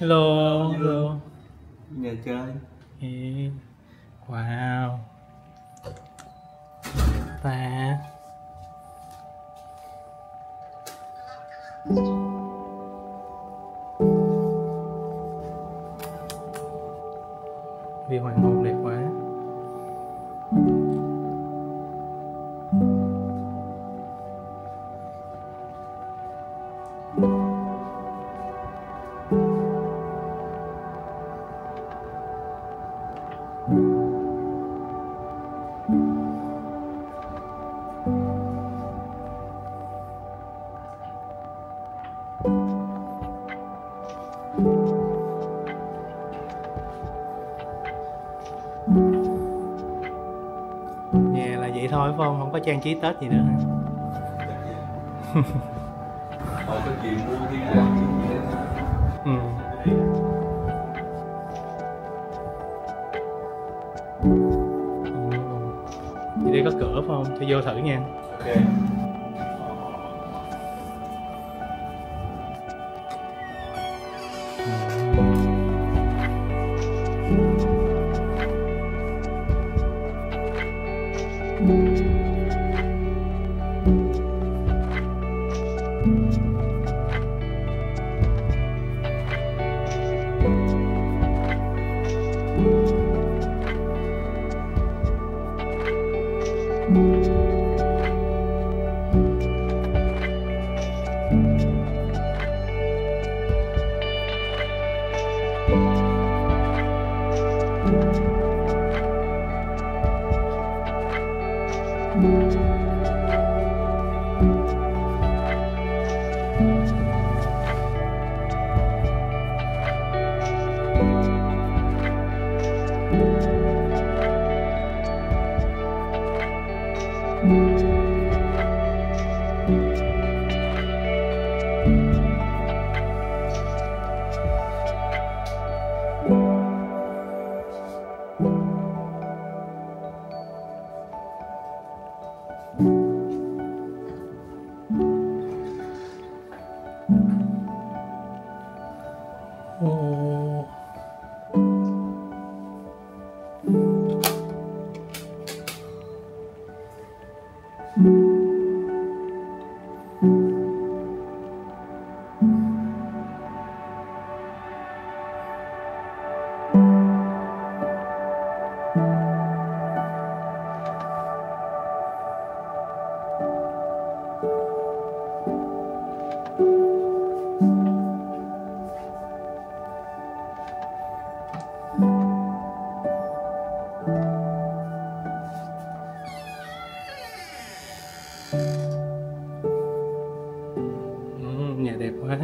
Hello, hello. Nhà chơi. Ê, wow. Ta. Vì hoàng hôn đẹp quá. Nhà là vậy thôi phải không? Không có trang trí Tết gì nữa hả? Không có chuyện mua đi ra gì hết. Ừ. Vậy đây có cửa phải không? Cho vô thử nha. Ok. Ồ. Nhà đẹp quá.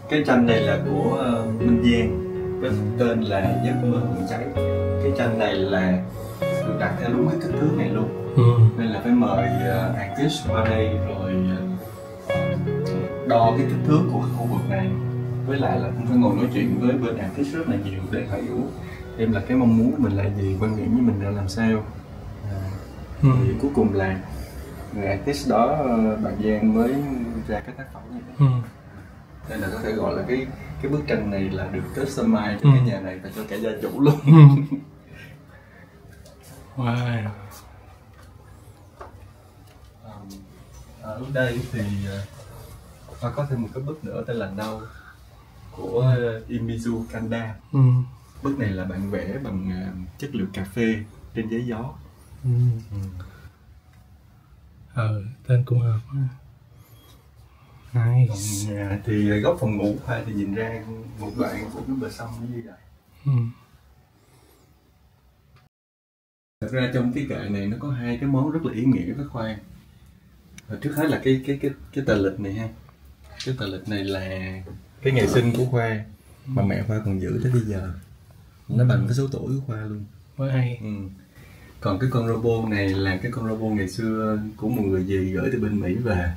Cái tranh này là của Minh Giang với tên là Giấc mơ ngọn cháy. Cái tranh này là được đặt theo đúng cái kích thước này luôn. Nên là phải mời artist qua đây rồi đo cái kích thước của khu vực này, với lại là cũng phải ngồi nói chuyện với bên artist rất là nhiều để hiểu em là cái mong muốn của mình là gì, quan điểm với mình là làm sao. Thì cuối cùng là người artist đó, bạn Giang mới ra cái tác phẩm như vậy. Nên là có thể gọi là cái bức tranh này là được customize cho cái nhà này và cho cả gia chủ luôn. Wow. ở đây thì Hoa có thêm một cái bức nữa tên là Nâu của Imizu Kanda. Bức này là bạn vẽ bằng chất liệu cà phê trên giấy gió. Tên cũng hợp quá. Hay. Còn nhà thì góc phòng ngủ Hoa thì nhìn ra một đoạn của cái bờ sông như vậy. Thật ra trong cái kệ này nó có hai cái món rất là ý nghĩa với Khoa. Trước hết là cái tờ lịch này ha. Cái tờ lịch này là cái ngày sinh của Khoa mà mẹ Khoa còn giữ tới bây giờ. Nó bằng cái số tuổi của Khoa luôn. Mới hay. Còn cái con robot này là cái con robot ngày xưa của một người dì gửi từ bên Mỹ về.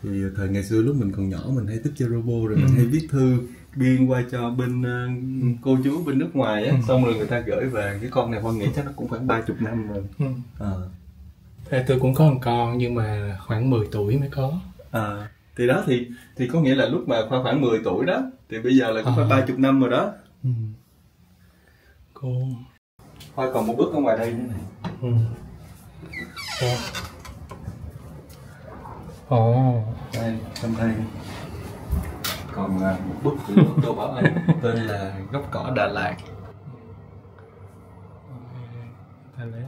Thì thời ngày xưa lúc mình còn nhỏ mình hay thích chơi robot rồi mình hay viết thư biên qua cho bên cô chú bên nước ngoài á, xong rồi người ta gửi về. Cái con này Khoa nghĩ chắc nó cũng khoảng 30 năm rồi. Thế tôi cũng có một con nhưng mà khoảng 10 tuổi mới có. Thì đó thì có nghĩa là lúc mà Khoa khoảng 10 tuổi đó thì bây giờ là cũng phải 30 năm rồi đó. Cô Khoa còn một bức ở ngoài đây nữa này. Đây, trong đây còn một bức của Tô Bảo Ân tên là Góc cỏ Đà Lạt. Đà Lạt.